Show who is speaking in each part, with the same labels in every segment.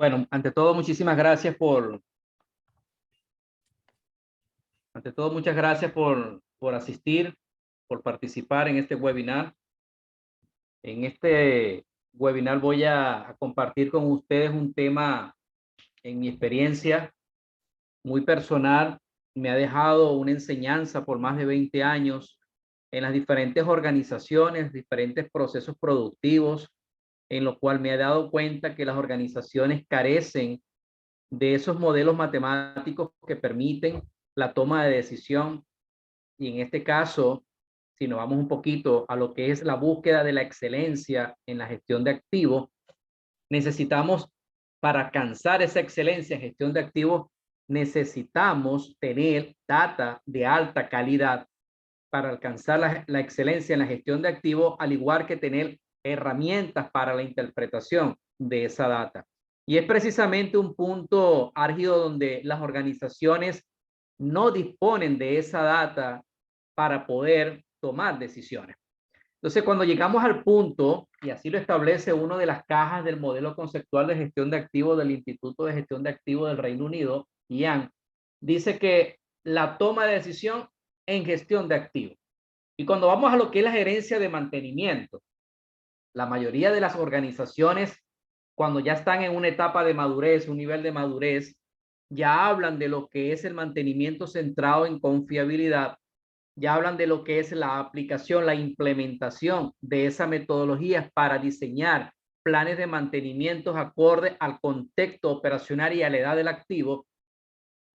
Speaker 1: Bueno, ante todo, muchas gracias por asistir, por participar en este webinar. En este webinar voy a compartir con ustedes un tema, en mi experiencia, muy personal. Me ha dejado una enseñanza por más de 20 años en las diferentes organizaciones, diferentes procesos productivos, en lo cual me he dado cuenta que las organizaciones carecen de esos modelos matemáticos que permiten la toma de decisión. Y en este caso, si nos vamos un poquito a lo que es la búsqueda de la excelencia en la gestión de activos, necesitamos, para alcanzar esa excelencia en gestión de activos, necesitamos tener data de alta calidad para alcanzar la excelencia en la gestión de activos, al igual que tener herramientas para la interpretación de esa data. Y es precisamente un punto álgido donde las organizaciones no disponen de esa data para poder tomar decisiones. Entonces, cuando llegamos al punto, y así lo establece una de las cajas del modelo conceptual de gestión de activos del Instituto de Gestión de Activos del Reino Unido, IAN, dice que la toma de decisión en gestión de activos. Y cuando vamos a lo que es la gerencia de mantenimiento, la mayoría de las organizaciones, cuando ya están en una etapa de madurez, un nivel de madurez, ya hablan de lo que es el mantenimiento centrado en confiabilidad, ya hablan de lo que es la aplicación, la implementación de esa metodología para diseñar planes de mantenimiento acorde al contexto operacional y a la edad del activo.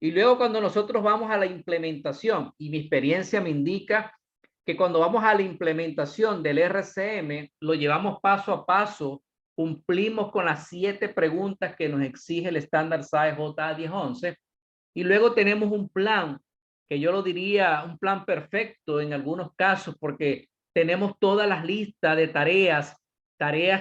Speaker 1: Y luego cuando nosotros vamos a la implementación, y mi experiencia me indica que cuando vamos a la implementación del RCM, lo llevamos paso a paso, cumplimos con las 7 preguntas que nos exige el estándar SAE J1011, y luego tenemos un plan, que yo lo diría un plan perfecto en algunos casos, porque tenemos todas las listas de tareas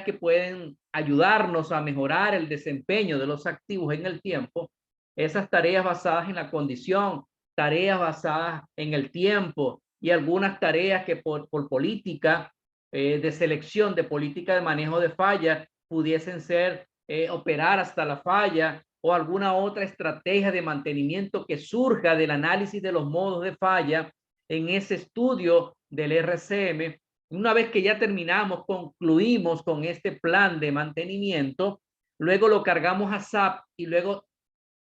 Speaker 1: que pueden ayudarnos a mejorar el desempeño de los activos en el tiempo, esas tareas basadas en la condición, tareas basadas en el tiempo y algunas tareas que por política de selección, de política de manejo de falla, pudiesen ser operar hasta la falla o alguna otra estrategia de mantenimiento que surja del análisis de los modos de falla en ese estudio del RCM. Una vez que ya terminamos, concluimos con este plan de mantenimiento, luego lo cargamos a SAP y luego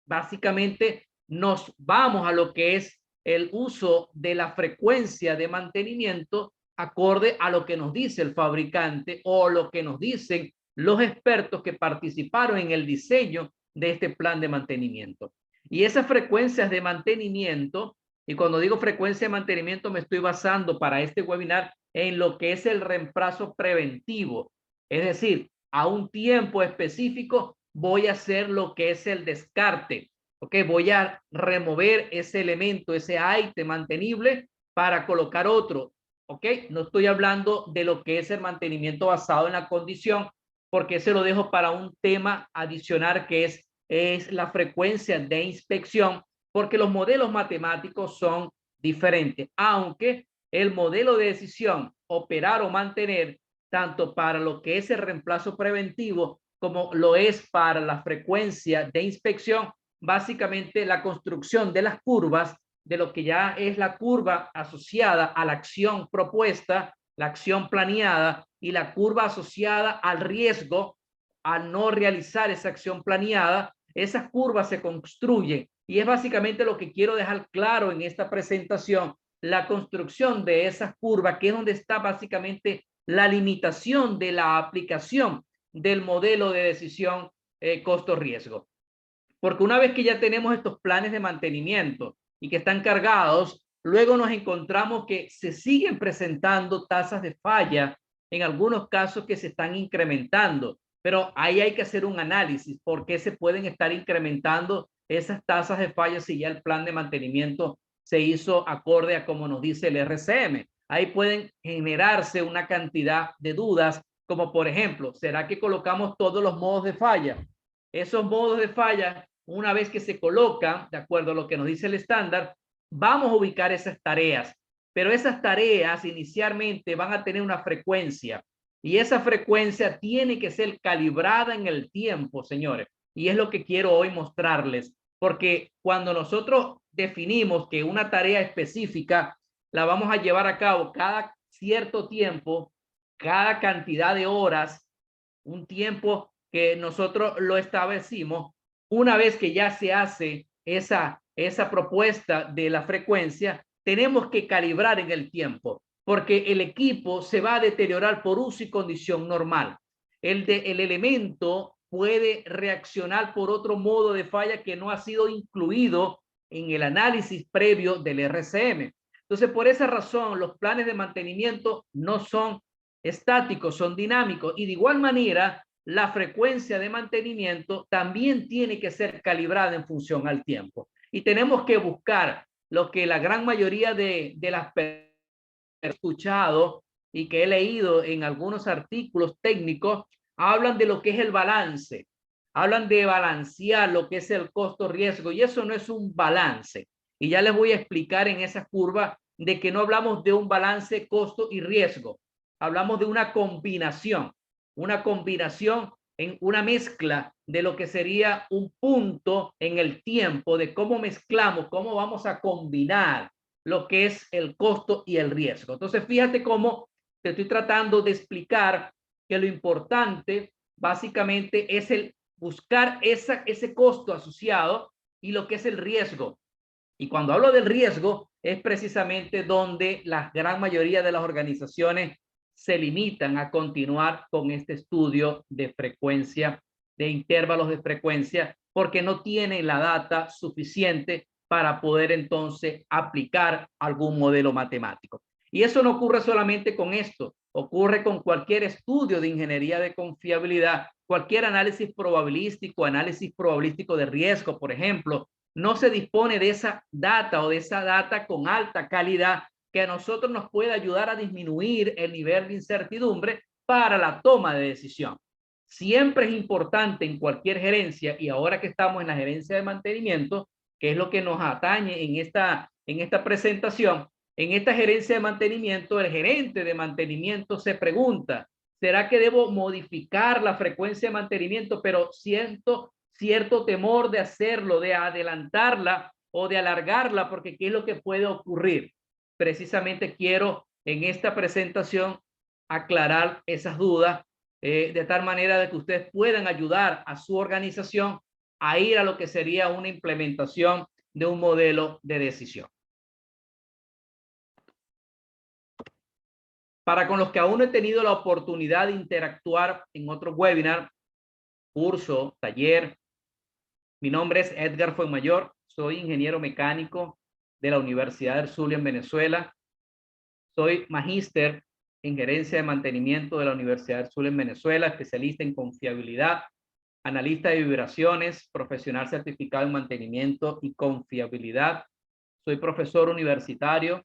Speaker 1: básicamente nos vamos a lo que es el uso de la frecuencia de mantenimiento acorde a lo que nos dice el fabricante o lo que nos dicen los expertos que participaron en el diseño de este plan de mantenimiento. Y esas frecuencias de mantenimiento, y cuando digo frecuencia de mantenimiento me estoy basando para este webinar en lo que es el reemplazo preventivo, es decir, a un tiempo específico voy a hacer lo que es el descarte. Ok, voy a remover ese elemento, ese ítem mantenible para colocar otro. Ok, no estoy hablando de lo que es el mantenimiento basado en la condición, porque se lo dejo para un tema adicional que es la frecuencia de inspección, porque los modelos matemáticos son diferentes, aunque el modelo de decisión, operar o mantener, tanto para lo que es el reemplazo preventivo como lo es para la frecuencia de inspección, básicamente la construcción de las curvas, de lo que ya es la curva asociada a la acción propuesta, la acción planeada y la curva asociada al riesgo a no realizar esa acción planeada. Esas curvas se construyen y es básicamente lo que quiero dejar claro en esta presentación, la construcción de esas curvas, que es donde está básicamente la limitación de la aplicación del modelo de decisión costo-riesgo. Porque una vez que ya tenemos estos planes de mantenimiento y que están cargados, luego nos encontramos que se siguen presentando tasas de falla, en algunos casos que se están incrementando, pero ahí hay que hacer un análisis, por qué se pueden estar incrementando esas tasas de falla si ya el plan de mantenimiento se hizo acorde a como nos dice el RCM. Ahí pueden generarse una cantidad de dudas, como por ejemplo, ¿será que colocamos todos los modos de falla? Esos modos de falla, una vez que se colocan, de acuerdo a lo que nos dice el estándar, vamos a ubicar esas tareas, pero esas tareas inicialmente van a tener una frecuencia y esa frecuencia tiene que ser calibrada en el tiempo, señores. Y es lo que quiero hoy mostrarles, porque cuando nosotros definimos que una tarea específica la vamos a llevar a cabo cada cierto tiempo, cada cantidad de horas, un tiempo que nosotros lo establecimos, una vez que ya se hace esa propuesta de la frecuencia, tenemos que calibrar en el tiempo, porque el equipo se va a deteriorar por uso y condición normal. El elemento puede reaccionar por otro modo de falla que no ha sido incluido en el análisis previo del RCM. Entonces, por esa razón, los planes de mantenimiento no son estáticos, son dinámicos, y de igual manera, la frecuencia de mantenimiento también tiene que ser calibrada en función al tiempo. Y tenemos que buscar lo que la gran mayoría de las personas he escuchado y que he leído en algunos artículos técnicos, hablan de lo que es el balance, hablan de balancear lo que es el costo-riesgo, y eso no es un balance. Y ya les voy a explicar en esa curva de que no hablamos de un balance costo y riesgo, hablamos de una combinación en una mezcla de lo que sería un punto en el tiempo, de cómo mezclamos, cómo vamos a combinar lo que es el costo y el riesgo. Entonces, fíjate cómo te estoy tratando de explicar que lo importante básicamente es el buscar ese costo asociado y lo que es el riesgo. Y cuando hablo del riesgo, es precisamente donde la gran mayoría de las organizaciones se limitan a continuar con este estudio de frecuencia, de intervalos de frecuencia, porque no tienen la data suficiente para poder entonces aplicar algún modelo matemático. Y eso no ocurre solamente con esto, ocurre con cualquier estudio de ingeniería de confiabilidad, cualquier análisis probabilístico de riesgo, por ejemplo. No se dispone de esa data o de esa data con alta calidad que a nosotros nos puede ayudar a disminuir el nivel de incertidumbre para la toma de decisión. Siempre es importante en cualquier gerencia, y ahora que estamos en la gerencia de mantenimiento, que es lo que nos atañe en esta presentación, en esta gerencia de mantenimiento, el gerente de mantenimiento se pregunta, ¿será que debo modificar la frecuencia de mantenimiento, pero siento cierto temor de hacerlo, de adelantarla o de alargarla, porque qué es lo que puede ocurrir? Precisamente quiero en esta presentación aclarar esas dudas, de tal manera de que ustedes puedan ayudar a su organización a ir a lo que sería una implementación de un modelo de decisión. Para con los que aún no he tenido la oportunidad de interactuar en otro webinar, curso, taller, mi nombre es Edgar Fuenmayor, soy ingeniero mecánico de la Universidad del Zulia en Venezuela. Soy magíster en gerencia de mantenimiento de la Universidad del Zulia en Venezuela, especialista en confiabilidad, analista de vibraciones, profesional certificado en mantenimiento y confiabilidad. Soy profesor universitario.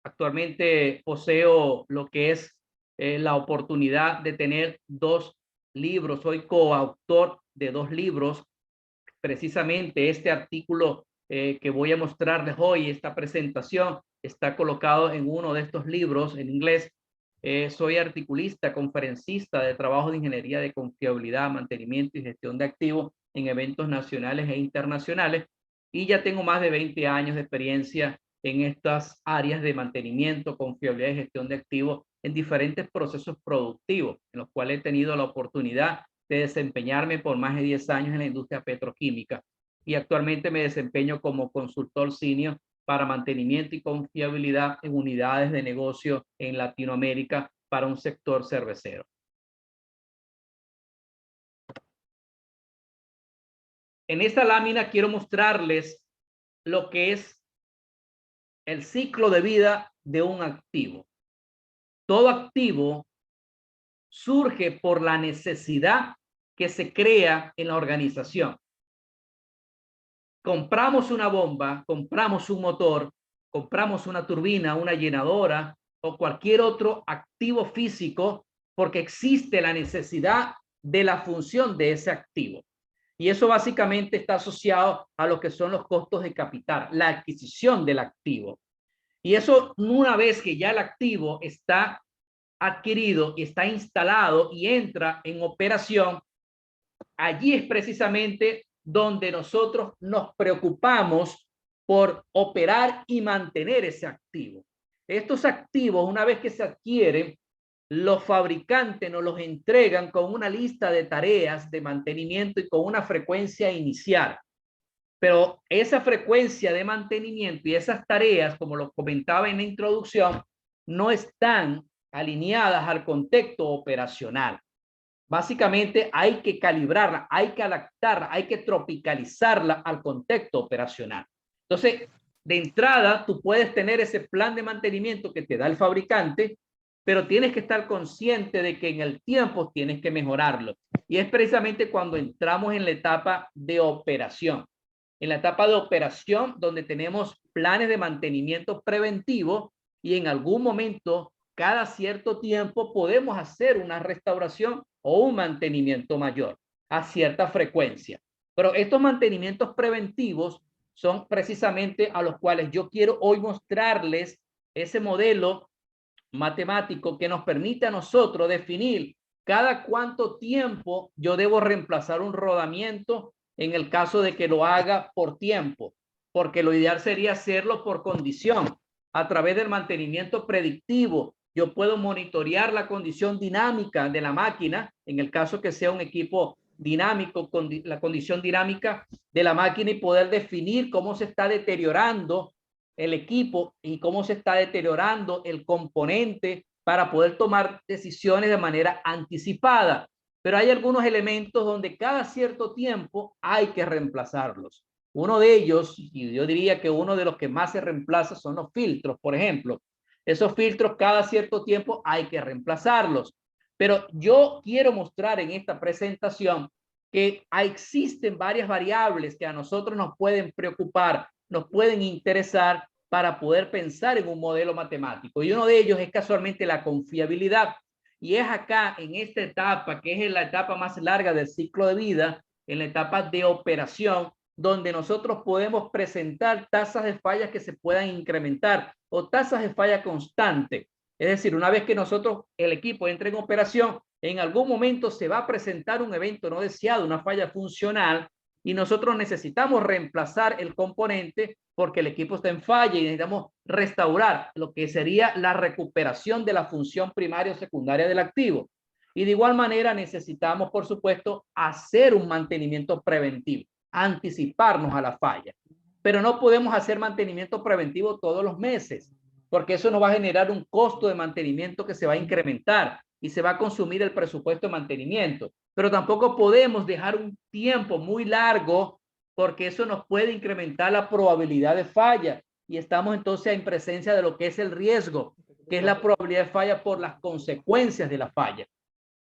Speaker 1: Actualmente poseo lo que es la oportunidad de tener 2 libros. Soy coautor de 2 libros. Precisamente este artículo que voy a mostrarles hoy, esta presentación, está colocado en uno de estos libros en inglés. Soy articulista, conferencista de trabajo de ingeniería de confiabilidad, mantenimiento y gestión de activos en eventos nacionales e internacionales, y ya tengo más de 20 años de experiencia en estas áreas de mantenimiento, confiabilidad y gestión de activos en diferentes procesos productivos, en los cuales he tenido la oportunidad de desempeñarme por más de 10 años en la industria petroquímica, y actualmente me desempeño como consultor senior para mantenimiento y confiabilidad en unidades de negocio en Latinoamérica para un sector cervecero. En esta lámina quiero mostrarles lo que es el ciclo de vida de un activo. Todo activo surge por la necesidad que se crea en la organización. Compramos una bomba, compramos un motor, compramos una turbina, una llenadora o cualquier otro activo físico porque existe la necesidad de la función de ese activo. Y eso básicamente está asociado a lo que son los costos de capital, la adquisición del activo. Y eso, una vez que ya el activo está adquirido y está instalado y entra en operación, allí es precisamente donde nosotros nos preocupamos por operar y mantener ese activo. Estos activos, una vez que se adquieren, los fabricantes nos los entregan con una lista de tareas de mantenimiento y con una frecuencia inicial. Pero esa frecuencia de mantenimiento y esas tareas, como lo comentaba en la introducción, no están alineadas al contexto operacional. Básicamente hay que calibrarla, hay que adaptarla, hay que tropicalizarla al contexto operacional. Entonces, de entrada, tú puedes tener ese plan de mantenimiento que te da el fabricante, pero tienes que estar consciente de que en el tiempo tienes que mejorarlo. Y es precisamente cuando entramos en la etapa de operación. En la etapa de operación, donde tenemos planes de mantenimiento preventivo y en algún momento, cada cierto tiempo, podemos hacer una restauración o un mantenimiento mayor a cierta frecuencia. Pero estos mantenimientos preventivos son precisamente a los cuales yo quiero hoy mostrarles ese modelo matemático que nos permite a nosotros definir cada cuánto tiempo yo debo reemplazar un rodamiento en el caso de que lo haga por tiempo, porque lo ideal sería hacerlo por condición. A través del mantenimiento predictivo, yo puedo monitorear la condición dinámica de la máquina, en el caso que sea un equipo dinámico, con la condición dinámica de la máquina, y poder definir cómo se está deteriorando el equipo y cómo se está deteriorando el componente para poder tomar decisiones de manera anticipada. Pero hay algunos elementos donde cada cierto tiempo hay que reemplazarlos. Uno de ellos, y yo diría que uno de los que más se reemplaza, son los filtros, por ejemplo. Esos filtros cada cierto tiempo hay que reemplazarlos. Pero yo quiero mostrar en esta presentación que existen varias variables que a nosotros nos pueden preocupar, nos pueden interesar para poder pensar en un modelo matemático. Y uno de ellos es casualmente la confiabilidad. Y es acá, en esta etapa, que es la etapa más larga del ciclo de vida, en la etapa de operación, donde nosotros podemos presentar tasas de fallas que se puedan incrementar o tasas de falla constante. Es decir, una vez que nosotros, el equipo entre en operación, en algún momento se va a presentar un evento no deseado, una falla funcional, y nosotros necesitamos reemplazar el componente porque el equipo está en falla y necesitamos restaurar lo que sería la recuperación de la función primaria o secundaria del activo. Y de igual manera necesitamos, por supuesto, hacer un mantenimiento preventivo, anticiparnos a la falla. Pero no podemos hacer mantenimiento preventivo todos los meses, porque eso nos va a generar un costo de mantenimiento que se va a incrementar y se va a consumir el presupuesto de mantenimiento. Pero tampoco podemos dejar un tiempo muy largo porque eso nos puede incrementar la probabilidad de falla y estamos entonces en presencia de lo que es el riesgo, que es la probabilidad de falla por las consecuencias de la falla.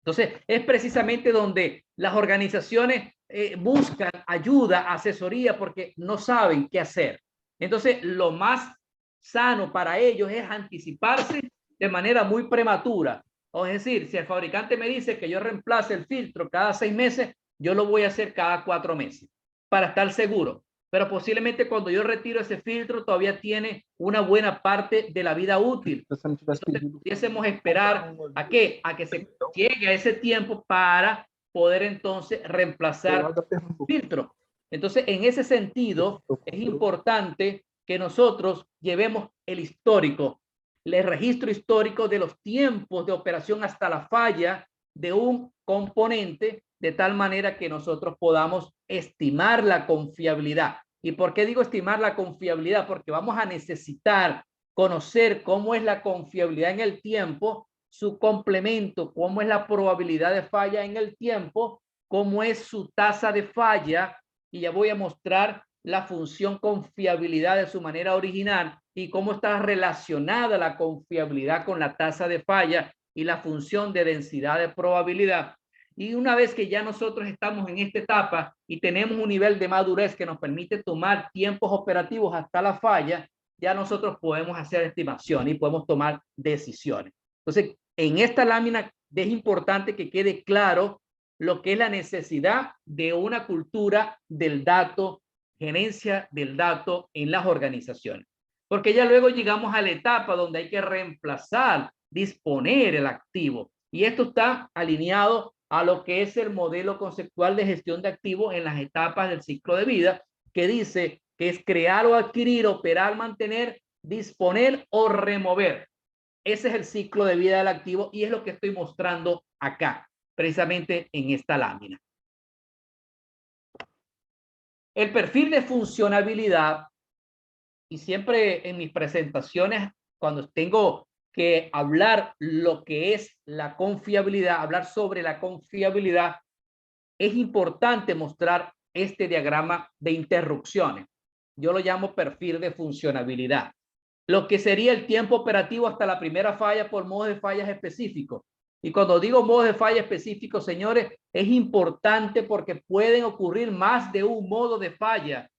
Speaker 1: Entonces, es precisamente donde las organizaciones buscan ayuda, asesoría, porque no saben qué hacer. Entonces, lo más sano para ellos es anticiparse de manera muy prematura. O es decir, si el fabricante me dice que yo reemplace el filtro cada 6 meses, yo lo voy a hacer cada 4 meses para estar seguro. Pero posiblemente cuando yo retiro ese filtro todavía tiene una buena parte de la vida útil. Entonces, pudiésemos esperar ¿a qué? A que se llegue a ese tiempo para poder entonces reemplazar el filtro. Entonces, en ese sentido, es importante que nosotros llevemos el histórico, el registro histórico de los tiempos de operación hasta la falla de un componente, de tal manera que nosotros podamos estimar la confiabilidad. ¿Y por qué digo estimar la confiabilidad? Porque vamos a necesitar conocer cómo es la confiabilidad en el tiempo, su complemento, cómo es la probabilidad de falla en el tiempo, cómo es su tasa de falla, y ya voy a mostrar la función confiabilidad de su manera original y cómo está relacionada la confiabilidad con la tasa de falla y la función de densidad de probabilidad. Y una vez que ya nosotros estamos en esta etapa y tenemos un nivel de madurez que nos permite tomar tiempos operativos hasta la falla, ya nosotros podemos hacer estimaciones y podemos tomar decisiones. Entonces, en esta lámina es importante que quede claro lo que es la necesidad de una cultura del dato, gerencia del dato en las organizaciones. Porque ya luego llegamos a la etapa donde hay que reemplazar, disponer el activo. Y esto está alineado a lo que es el modelo conceptual de gestión de activos en las etapas del ciclo de vida, que dice que es crear o adquirir, operar, mantener, disponer o remover. Ese es el ciclo de vida del activo y es lo que estoy mostrando acá, precisamente en esta lámina. El perfil de funcionabilidad, y siempre en mis presentaciones, cuando tengo que hablar lo que es la confiabilidad, hablar sobre la confiabilidad, es importante mostrar este diagrama de interrupciones. Yo lo llamo perfil de funcionabilidad. Lo que sería el tiempo operativo hasta la primera falla por modos de fallas específicos. Y cuando digo modos de falla específicos, señores, es importante porque pueden ocurrir más de un modo de falla.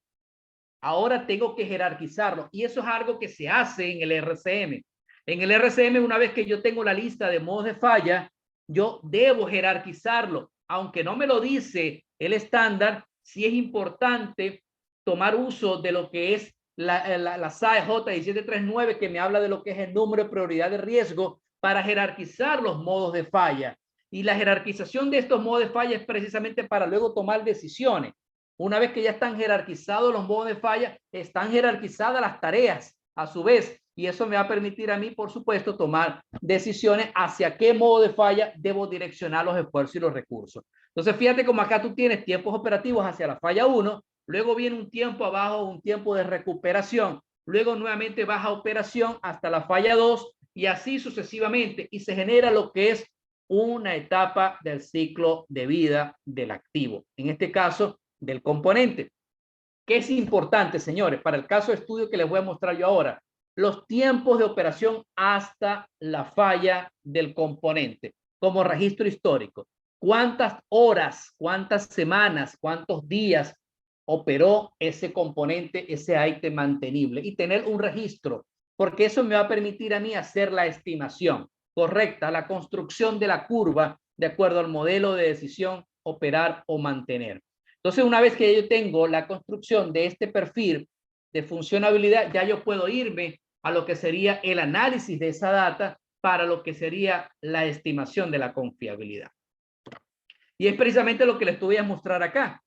Speaker 1: Ahora tengo que jerarquizarlo y eso es algo que se hace en el RCM. En el RCM, una vez que yo tengo la lista de modos de falla, yo debo jerarquizarlo. Aunque no me lo dice el estándar, sí es importante tomar uso de lo que es la SAE J1739, que me habla de lo que es el número de prioridad de riesgo para jerarquizar los modos de falla. Y la jerarquización de estos modos de falla es precisamente para luego tomar decisiones. Una vez que ya están jerarquizados los modos de falla, están jerarquizadas las tareas a su vez. Y eso me va a permitir a mí, por supuesto, tomar decisiones hacia qué modo de falla debo direccionar los esfuerzos y los recursos. Entonces, fíjate como acá tú tienes tiempos operativos hacia la falla 1, luego viene un tiempo abajo, un tiempo de recuperación, luego nuevamente baja operación hasta la falla 2 y así sucesivamente. Y se genera lo que es una etapa del ciclo de vida del activo. En este caso, del componente. ¿Qué es importante, señores? Para el caso de estudio que les voy a mostrar yo ahora, los tiempos de operación hasta la falla del componente, como registro histórico. ¿Cuántas horas, cuántas semanas, cuántos días operó ese componente, ese ítem mantenible? Y tener un registro, porque eso me va a permitir a mí hacer la estimación correcta, la construcción de la curva de acuerdo al modelo de decisión, operar o mantener. Entonces, una vez que yo tengo la construcción de este perfil de funcionabilidad, ya yo puedo irme a lo que sería el análisis de esa data para lo que sería la estimación de la confiabilidad. Y es precisamente lo que les voy a mostrar acá.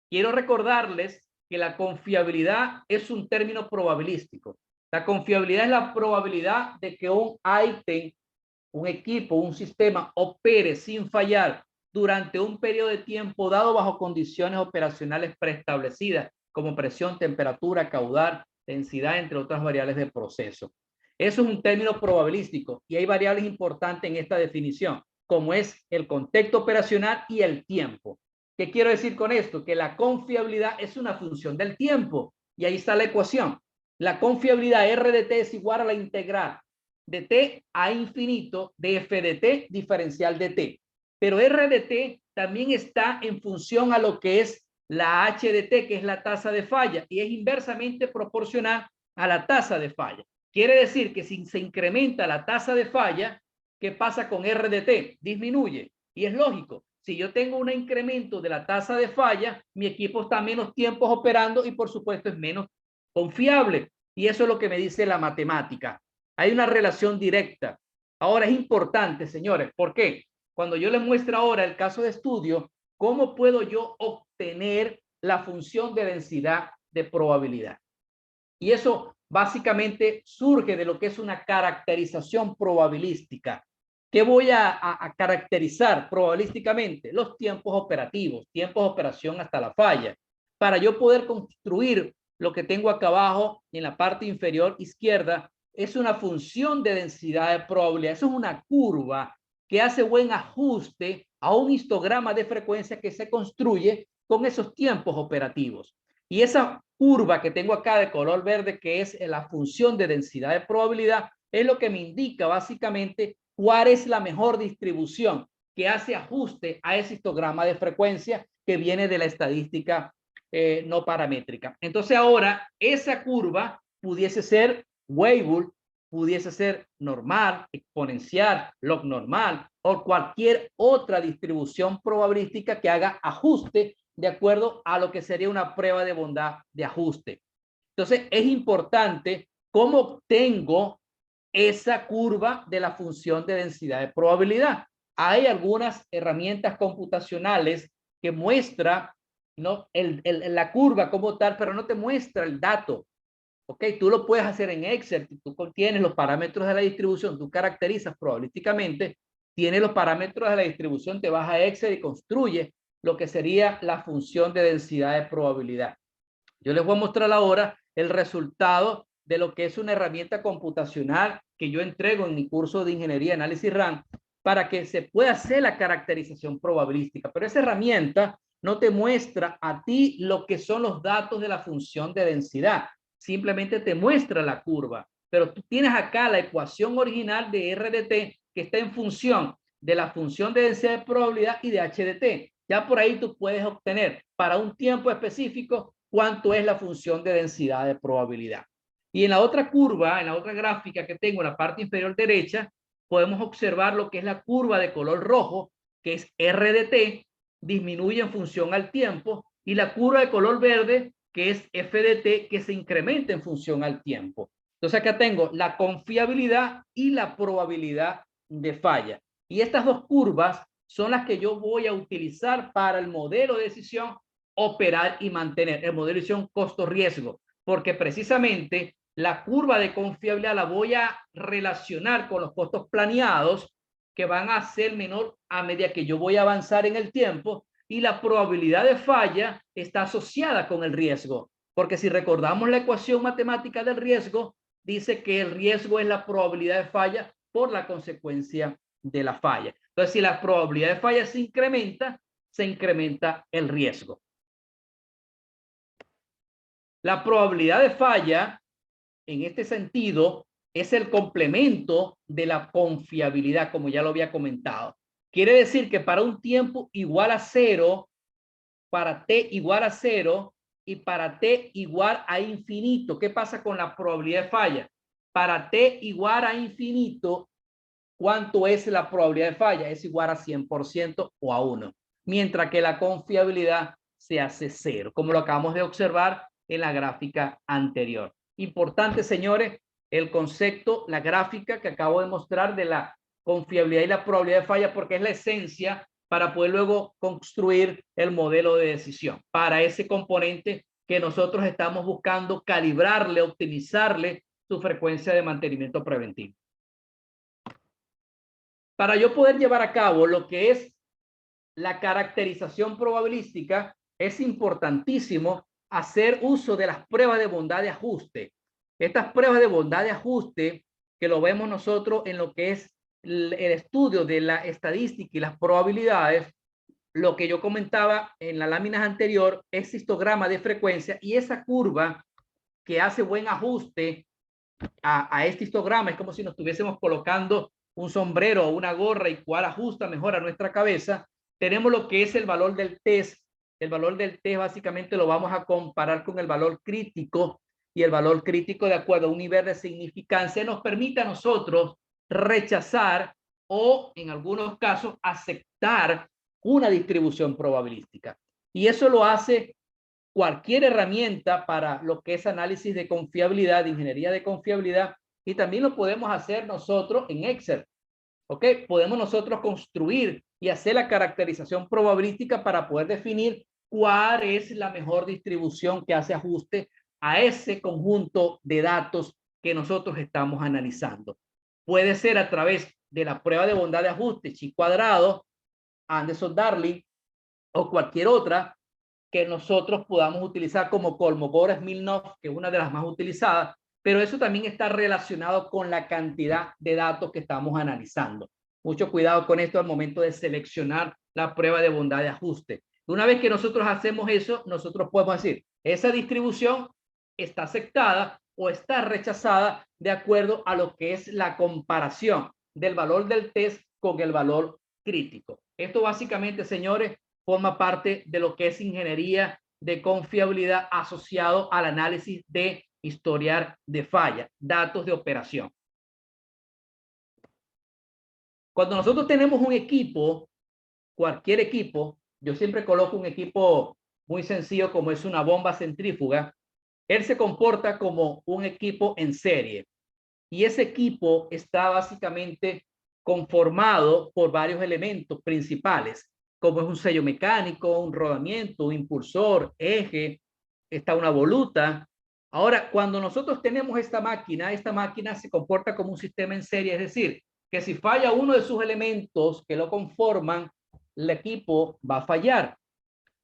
Speaker 1: Quiero recordarles que la confiabilidad es un término probabilístico. La confiabilidad es la probabilidad de que un ítem, un equipo, un sistema opere sin fallar durante un periodo de tiempo dado bajo condiciones operacionales preestablecidas, como presión, temperatura, caudal, densidad, entre otras variables de proceso. Eso es un término probabilístico y hay variables importantes en esta definición, como es el contexto operacional y el tiempo. ¿Qué quiero decir con esto? Que la confiabilidad es una función del tiempo y ahí está la ecuación. La confiabilidad R de T es igual a la integral de T a infinito de F de T diferencial de T. Pero R de T también está en función a lo que es la H de T, que es la tasa de falla, y es inversamente proporcional a la tasa de falla. Quiere decir que si se incrementa la tasa de falla, ¿qué pasa con R de T? Disminuye. Y es lógico. Si yo tengo un incremento de la tasa de falla, mi equipo está menos tiempos operando y por supuesto es menos confiable. Y eso es lo que me dice la matemática. Hay una relación directa. Ahora es importante, señores, ¿por qué? Cuando yo les muestro ahora el caso de estudio, ¿cómo puedo yo obtener la función de densidad de probabilidad? Y eso básicamente surge de lo que es una caracterización probabilística. ¿Qué voy a caracterizar probabilísticamente? Los tiempos operativos, tiempos de operación hasta la falla, para yo poder construir lo que tengo acá abajo en la parte inferior izquierda. Es una función de densidad de probabilidad. Eso es una curva que hace buen ajuste a un histograma de frecuencia que se construye con esos tiempos operativos. Y esa curva que tengo acá de color verde, que es la función de densidad de probabilidad, es lo que me indica básicamente cuál es la mejor distribución que hace ajuste a ese histograma de frecuencia que viene de la estadística no paramétrica. Entonces ahora esa curva pudiese ser Weibull, pudiese ser normal, exponencial, log normal o cualquier otra distribución probabilística que haga ajuste de acuerdo a lo que sería una prueba de bondad de ajuste. Entonces es importante cómo obtengo esa curva de la función de densidad de probabilidad. hay algunas herramientas computacionales que muestra, ¿no? La curva como tal, pero no te muestra el dato. Ok, tú lo puedes hacer en Excel, tú contienes los parámetros de la distribución, tú caracterizas probabilísticamente, tienes los parámetros de la distribución, te vas a Excel y construyes lo que sería la función de densidad de probabilidad. Yo les voy a mostrar ahora el resultado de lo que es una herramienta computacional que yo entrego en mi curso de Ingeniería Análisis RAM para que se pueda hacer la caracterización probabilística. Pero esa herramienta no te muestra a ti lo que son los datos de la función de densidad. Simplemente te muestra la curva. Pero tú tienes acá la ecuación original de RDT que está en función de la función de densidad de probabilidad y de HDT. Ya por ahí tú puedes obtener para un tiempo específico cuánto es la función de densidad de probabilidad. Y en la otra curva, en la otra gráfica que tengo en la parte inferior derecha, podemos observar lo que es la curva de color rojo, que es RDT, disminuye en función al tiempo, y la curva de color verde, que es FDT, que se incrementa en función al tiempo. Entonces acá tengo la confiabilidad y la probabilidad de falla. Y estas dos curvas son las que yo voy a utilizar para el modelo de decisión operar y mantener, el modelo de decisión costo-riesgo, porque precisamente la curva de confiabilidad la voy a relacionar con los costos planeados que van a ser menor a medida que yo voy a avanzar en el tiempo, y la probabilidad de falla está asociada con el riesgo, porque si recordamos la ecuación matemática del riesgo, dice que el riesgo es la probabilidad de falla por la consecuencia de la falla. Entonces, si la probabilidad de falla se incrementa el riesgo. La probabilidad de falla, en este sentido, es el complemento de la confiabilidad, como ya lo había comentado. Quiere decir que para un tiempo igual a 0, para t igual a 0 y para t igual a infinito, ¿qué pasa con la probabilidad de falla? Para t igual a infinito, ¿cuánto es la probabilidad de falla? Es igual a 100% o a 1. Mientras que la confiabilidad se hace 0, como lo acabamos de observar en la gráfica anterior. Importante, señores, el concepto, la gráfica que acabo de mostrar de la confiabilidad y la probabilidad de falla, porque es la esencia para poder luego construir el modelo de decisión para ese componente que nosotros estamos buscando calibrarle, optimizarle su frecuencia de mantenimiento preventivo. Para yo poder llevar a cabo lo que es la caracterización probabilística, es importantísimo hacer uso de las pruebas de bondad de ajuste. Estas pruebas de bondad de ajuste, que lo vemos nosotros en lo que es el estudio de la estadística y las probabilidades, lo que yo comentaba en las láminas anterior, es histograma de frecuencia, y esa curva que hace buen ajuste a este histograma es como si nos estuviésemos colocando un sombrero o una gorra y cuál ajusta mejor a nuestra cabeza. Tenemos lo que es el valor del test. El valor del test básicamente lo vamos a comparar con el valor crítico, y el valor crítico, de acuerdo a un nivel de significancia, nos permite a nosotros rechazar o en algunos casos aceptar una distribución probabilística. Y eso lo hace cualquier herramienta para lo que es análisis de confiabilidad, de ingeniería de confiabilidad, y también lo podemos hacer nosotros en Excel. ¿Ok? Podemos nosotros construir y hacer la caracterización probabilística para poder definir cuál es la mejor distribución que hace ajuste a ese conjunto de datos que nosotros estamos analizando. Puede ser a través de la prueba de bondad de ajuste, chi cuadrado, Anderson-Darling o cualquier otra que nosotros podamos utilizar como Kolmogorov-Smirnov, que es una de las más utilizadas, pero eso también está relacionado con la cantidad de datos que estamos analizando. Mucho cuidado con esto al momento de seleccionar la prueba de bondad de ajuste. Una vez que nosotros hacemos eso, nosotros podemos decir, esa distribución está aceptada o está rechazada de acuerdo a lo que es la comparación del valor del test con el valor crítico. Esto básicamente, señores, forma parte de lo que es ingeniería de confiabilidad asociado al análisis de historial de falla, datos de operación. Cuando nosotros tenemos un equipo, cualquier equipo, yo siempre coloco un equipo muy sencillo como es una bomba centrífuga. Él se comporta como un equipo en serie, y ese equipo está básicamente conformado por varios elementos principales, como es un sello mecánico, un rodamiento, un impulsor, eje, está una voluta. Ahora, cuando nosotros tenemos esta máquina se comporta como un sistema en serie, es decir, que si falla uno de sus elementos que lo conforman, el equipo va a fallar.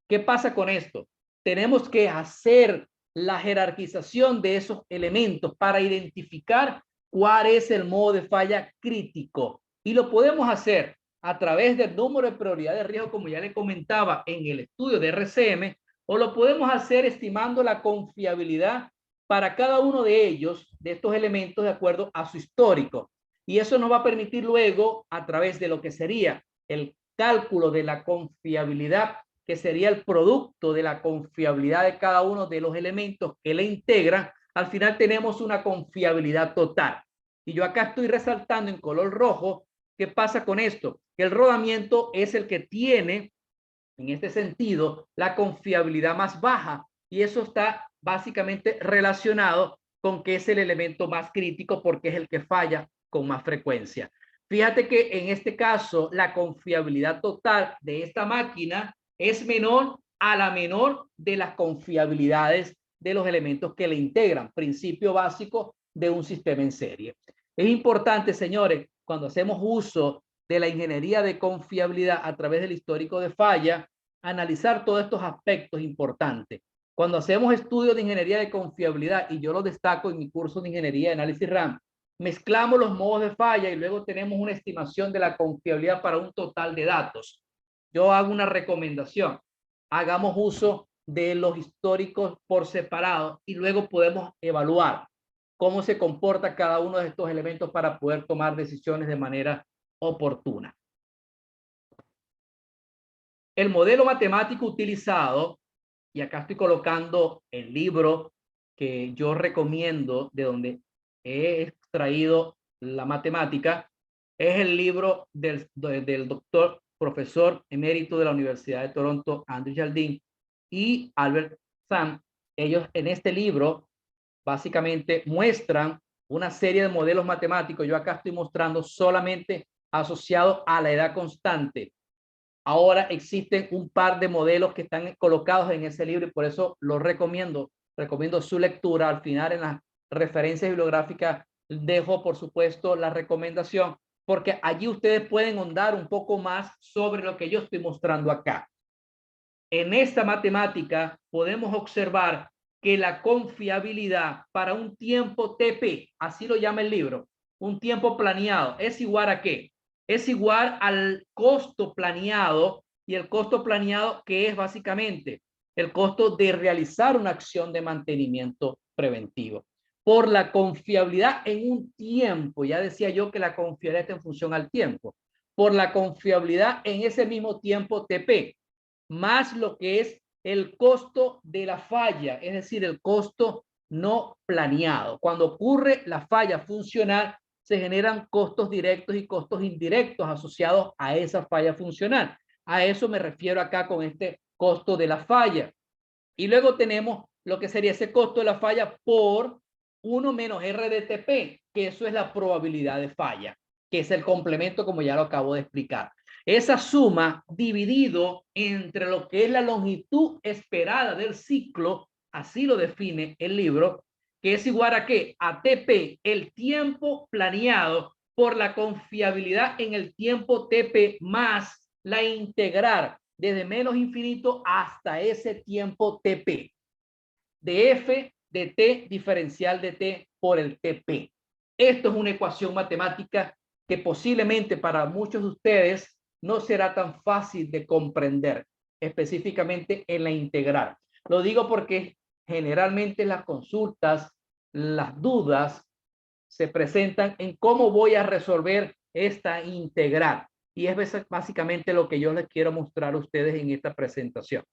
Speaker 1: ¿Qué pasa con esto? Tenemos que hacer la jerarquización de esos elementos para identificar cuál es el modo de falla crítico. Y lo podemos hacer a través del número de prioridad de riesgo, como ya le comentaba en el estudio de RCM, o lo podemos hacer estimando la confiabilidad para cada uno de ellos, de estos elementos, de acuerdo a su histórico. Y eso nos va a permitir luego, a través de lo que sería el cálculo de la confiabilidad, que sería el producto de la confiabilidad de cada uno de los elementos que le integran, al final tenemos una confiabilidad total. Y yo acá estoy resaltando en color rojo, ¿qué pasa con esto? Que el rodamiento es el que tiene, en este sentido, la confiabilidad más baja, y eso está básicamente relacionado con que es el elemento más crítico porque es el que falla con más frecuencia. Fíjate que en este caso la confiabilidad total de esta máquina es menor a la menor de las confiabilidades de los elementos que le integran, principio básico de un sistema en serie. Es importante, señores, cuando hacemos uso de la ingeniería de confiabilidad a través del histórico de falla, analizar todos estos aspectos importantes. Cuando hacemos estudios de ingeniería de confiabilidad, y yo lo destaco en mi curso de ingeniería de análisis RAM, mezclamos los modos de falla y luego tenemos una estimación de la confiabilidad para un total de datos. Yo hago una recomendación: hagamos uso de los históricos por separado y luego podemos evaluar cómo se comporta cada uno de estos elementos para poder tomar decisiones de manera oportuna. El modelo matemático utilizado, y acá estoy colocando el libro que yo recomiendo, de donde he extraído la matemática, es el libro del doctor, profesor emérito de la Universidad de Toronto, Andrew Jardine, y Albert Sam. Ellos en este libro básicamente muestran una serie de modelos matemáticos. Yo acá estoy mostrando solamente asociado a la edad constante. Ahora existen un par de modelos que están colocados en ese libro y por eso los recomiendo. Recomiendo su lectura. Al final, en las referencias bibliográficas, dejo, por supuesto, la recomendación, porque allí ustedes pueden ahondar un poco más sobre lo que yo estoy mostrando acá. En esta matemática podemos observar que la confiabilidad para un tiempo TP, así lo llama el libro, un tiempo planeado, es igual a ¿qué? Es igual al costo planeado, y el costo planeado que es básicamente el costo de realizar una acción de mantenimiento preventivo. Por la confiabilidad en un tiempo, ya decía yo que la confiabilidad está en función al tiempo, por la confiabilidad en ese mismo tiempo TP, más lo que es el costo de la falla, es decir, el costo no planeado. Cuando ocurre la falla funcional, se generan costos directos y costos indirectos asociados a esa falla funcional. A eso me refiero acá con este costo de la falla. Y luego tenemos lo que sería ese costo de la falla por 1 menos RDTP, que eso es la probabilidad de falla, que es el complemento, como ya lo acabo de explicar. Esa suma dividido entre lo que es la longitud esperada del ciclo, así lo define el libro, que es igual a ¿qué? A TP, el tiempo planeado, por la confiabilidad en el tiempo TP más la integral desde menos infinito hasta ese tiempo TP, de F de T diferencial de T por el TP. Esto es una ecuación matemática que posiblemente para muchos de ustedes no será tan fácil de comprender, específicamente en la integral. Lo digo porque generalmente las consultas, las dudas se presentan en cómo voy a resolver esta integral. Y es básicamente lo que yo les quiero mostrar a ustedes en esta presentación.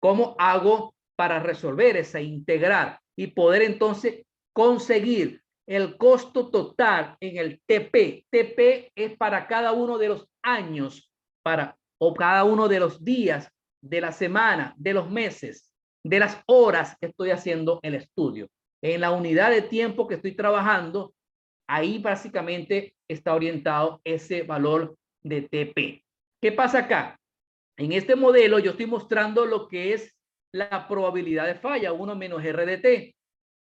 Speaker 1: ¿Cómo hago para resolver esa integral y poder entonces conseguir el costo total en el TP? TP es para cada uno de los años, o cada uno de los días, de la semana, de los meses, de las horas que estoy haciendo el estudio. En la unidad de tiempo que estoy trabajando, ahí básicamente está orientado ese valor de TP. ¿Qué pasa acá? En este modelo yo estoy mostrando lo que es la probabilidad de falla, 1 menos RDT,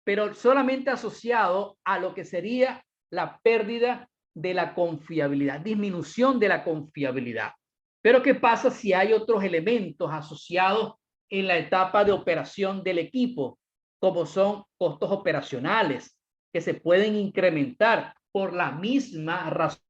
Speaker 1: pero solamente asociado a lo que sería la pérdida de la confiabilidad, disminución de la confiabilidad. Pero ¿qué pasa si hay otros elementos asociados en la etapa de operación del equipo, como son costos operacionales, que se pueden incrementar por la misma razón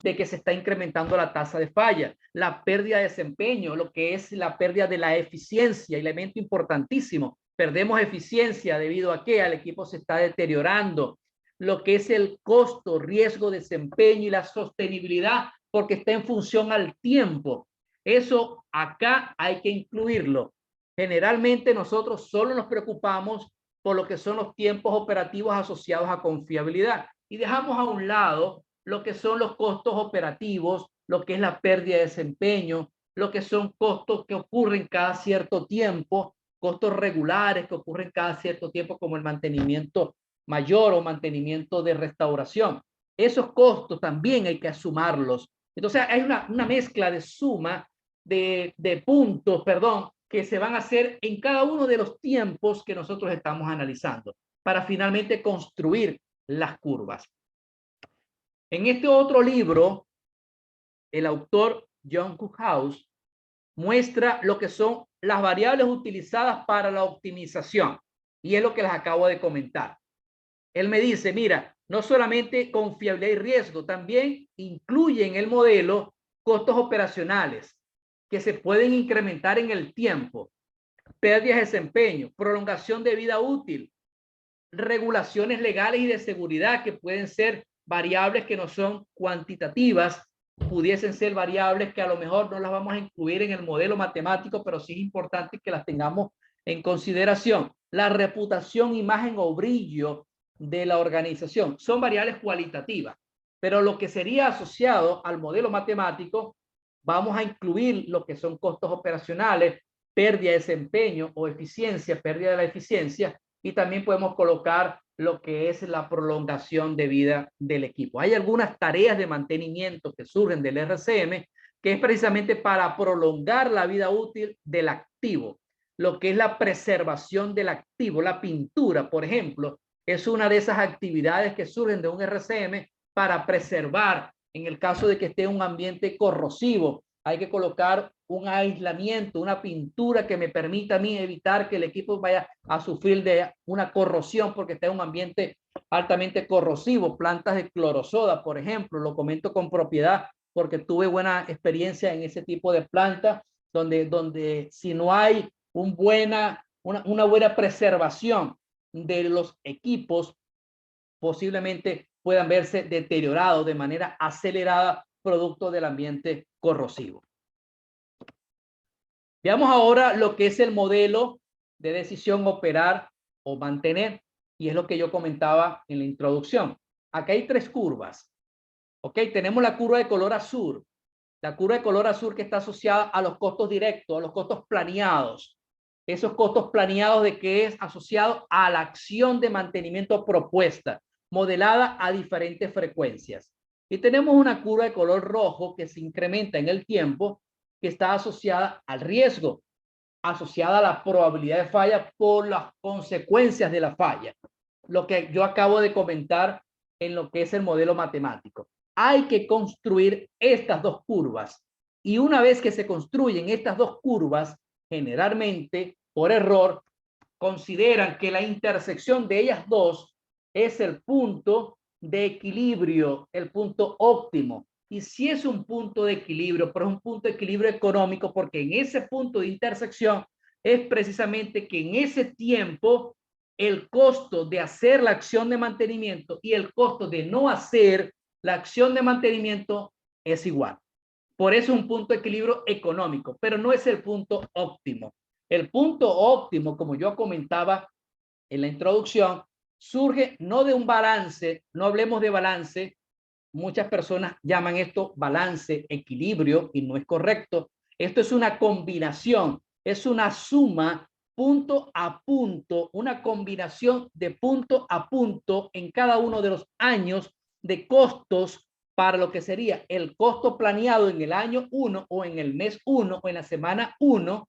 Speaker 1: de que se está incrementando la tasa de falla, la pérdida de desempeño, lo que es la pérdida de la eficiencia, elemento importantísimo. Perdemos eficiencia debido a que el equipo se está deteriorando, lo que es el costo, riesgo, desempeño y la sostenibilidad, porque está en función al tiempo. Eso acá hay que incluirlo. Generalmente nosotros solo nos preocupamos por lo que son los tiempos operativos asociados a confiabilidad y dejamos a un lado lo que son los costos operativos, lo que es la pérdida de desempeño, lo que son costos que ocurren cada cierto tiempo, costos regulares que ocurren cada cierto tiempo, como el mantenimiento mayor o mantenimiento de restauración. Esos costos también hay que asumirlos. Entonces hay una mezcla de suma de puntos, perdón, que se van a hacer en cada uno de los tiempos que nosotros estamos analizando para finalmente construir las curvas. En este otro libro, el autor John Cookhouse muestra lo que son las variables utilizadas para la optimización y es lo que les acabo de comentar. Él me dice, mira, no solamente confiabilidad y riesgo, también incluye en el modelo costos operacionales que se pueden incrementar en el tiempo, pérdidas de desempeño, prolongación de vida útil, regulaciones legales y de seguridad que pueden ser variables que no son cuantitativas, pudiesen ser variables que a lo mejor no las vamos a incluir en el modelo matemático, pero sí es importante que las tengamos en consideración. La reputación, imagen o brillo de la organización son variables cualitativas, pero lo que sería asociado al modelo matemático, vamos a incluir lo que son costos operacionales, pérdida de desempeño o eficiencia, pérdida de la eficiencia, y también podemos colocar lo que es la prolongación de vida del equipo. Hay algunas tareas de mantenimiento que surgen del RCM que es precisamente para prolongar la vida útil del activo. Lo que es la preservación del activo, la pintura, por ejemplo, es una de esas actividades que surgen de un RCM para preservar, en el caso de que esté en un ambiente corrosivo, hay que colocar un aislamiento, una pintura que me permita a mí evitar que el equipo vaya a sufrir de una corrosión porque está en un ambiente altamente corrosivo. Plantas de clorosoda, por ejemplo, lo comento con propiedad porque tuve buena experiencia en ese tipo de plantas donde si no hay una buena preservación de los equipos, posiblemente puedan verse deteriorados de manera acelerada producto del ambiente corrosivo. Veamos ahora lo que es el modelo de decisión operar o mantener, y es lo que yo comentaba en la introducción. Acá hay 3 curvas. ¿Ok? Tenemos la curva de color azul. La curva de color azul que está asociada a los costos directos, a los costos planeados. Esos costos planeados de que es asociado a la acción de mantenimiento propuesta, modelada a diferentes frecuencias. Y tenemos una curva de color rojo que se incrementa en el tiempo, que está asociada al riesgo, asociada a la probabilidad de falla por las consecuencias de la falla. Lo que yo acabo de comentar en lo que es el modelo matemático. Hay que construir estas 2 curvas. Y una vez que se construyen estas 2 curvas, generalmente, por error, consideran que la intersección de ellas 2 es el punto de equilibrio, el punto óptimo. Y si es un punto de equilibrio, pero es un punto de equilibrio económico, porque en ese punto de intersección es precisamente que en ese tiempo el costo de hacer la acción de mantenimiento y el costo de no hacer la acción de mantenimiento es igual. Por eso es un punto de equilibrio económico, pero no es el punto óptimo. El punto óptimo, como yo comentaba en la introducción, surge no de un balance, no hablemos de balance. Muchas personas llaman esto balance, equilibrio, y no es correcto. Esto es una combinación, es una suma punto a punto, una combinación de punto a punto en cada uno de los años de costos para lo que sería el costo planeado en el año 1 o en el mes 1 o en la semana 1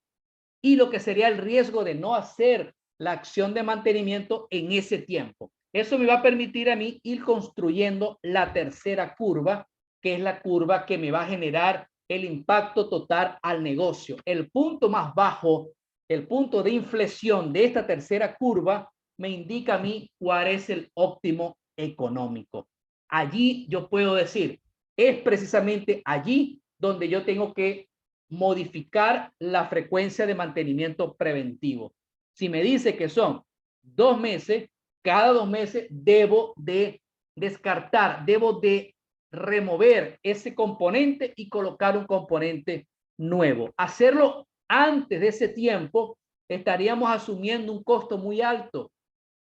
Speaker 1: y lo que sería el riesgo de no hacer la acción de mantenimiento en ese tiempo. Eso me va a permitir a mí ir construyendo la tercera curva, que es la curva que me va a generar el impacto total al negocio. El punto más bajo, el punto de inflexión de esta tercera curva me indica a mí cuál es el óptimo económico. Allí yo puedo decir, es precisamente allí donde yo tengo que modificar la frecuencia de mantenimiento preventivo. Si me dice que son 2 meses, cada 2 meses debo de descartar, debo de remover ese componente y colocar un componente nuevo. Hacerlo antes de ese tiempo, estaríamos asumiendo un costo muy alto,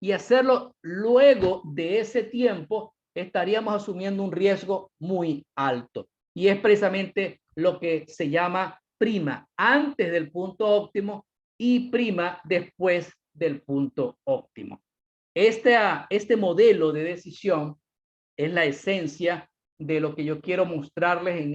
Speaker 1: y hacerlo luego de ese tiempo, estaríamos asumiendo un riesgo muy alto. Y es precisamente lo que se llama prima antes del punto óptimo y prima después del punto óptimo. Este modelo de decisión es la esencia de lo que yo quiero mostrarles en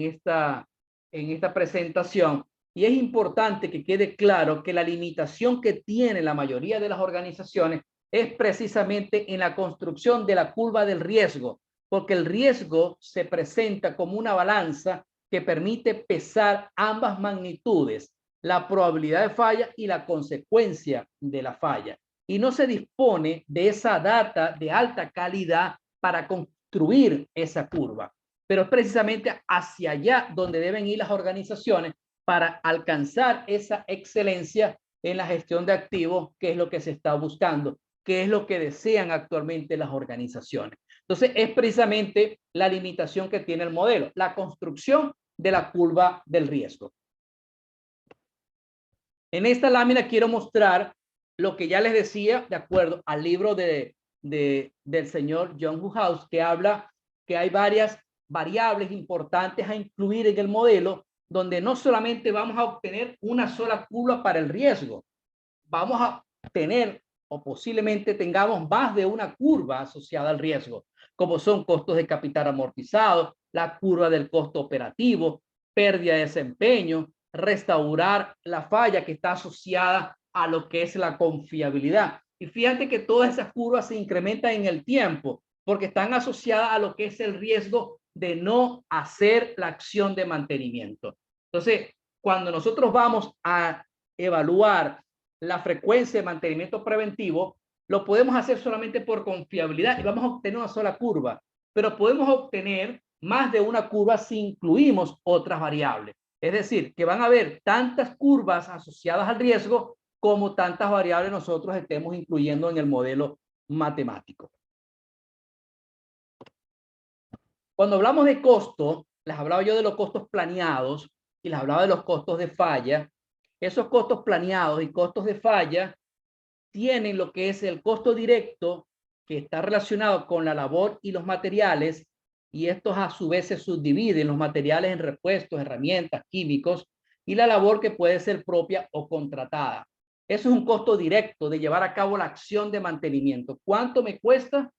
Speaker 1: esta presentación. Y es importante que quede claro que la limitación que tiene la mayoría de las organizaciones es precisamente en la construcción de la curva del riesgo, porque el riesgo se presenta como una balanza que permite pesar ambas magnitudes, la probabilidad de falla y la consecuencia de la falla. Y no se dispone de esa data de alta calidad para construir esa curva. Pero es precisamente hacia allá donde deben ir las organizaciones para alcanzar esa excelencia en la gestión de activos, que es lo que se está buscando, que es lo que desean actualmente las organizaciones. Entonces, es precisamente la limitación que tiene el modelo, la construcción de la curva del riesgo. En esta lámina quiero mostrar lo que ya les decía, de acuerdo al libro del señor John House, que habla que hay varias variables importantes a incluir en el modelo, donde no solamente vamos a obtener una sola curva para el riesgo, vamos a tener o posiblemente tengamos más de una curva asociada al riesgo, como son costos de capital amortizado, la curva del costo operativo, pérdida de desempeño, restaurar la falla que está asociada a lo que es la confiabilidad. Y fíjate que todas esas curvas se incrementan en el tiempo porque están asociadas a lo que es el riesgo de no hacer la acción de mantenimiento. Entonces, cuando nosotros vamos a evaluar la frecuencia de mantenimiento preventivo, lo podemos hacer solamente por confiabilidad y vamos a obtener una sola curva, pero podemos obtener más de una curva si incluimos otras variables. Es decir, que van a haber tantas curvas asociadas al riesgo como tantas variables nosotros estemos incluyendo en el modelo matemático. Cuando hablamos de costo, les hablaba yo de los costos planeados y les hablaba de los costos de falla. Esos costos planeados y costos de falla tienen lo que es el costo directo, que está relacionado con la labor y los materiales, y estos a su vez se subdividen los materiales en repuestos, herramientas, químicos, y la labor que puede ser propia o contratada. Eso es un costo directo de llevar a cabo la acción de mantenimiento. ¿Cuánto me cuesta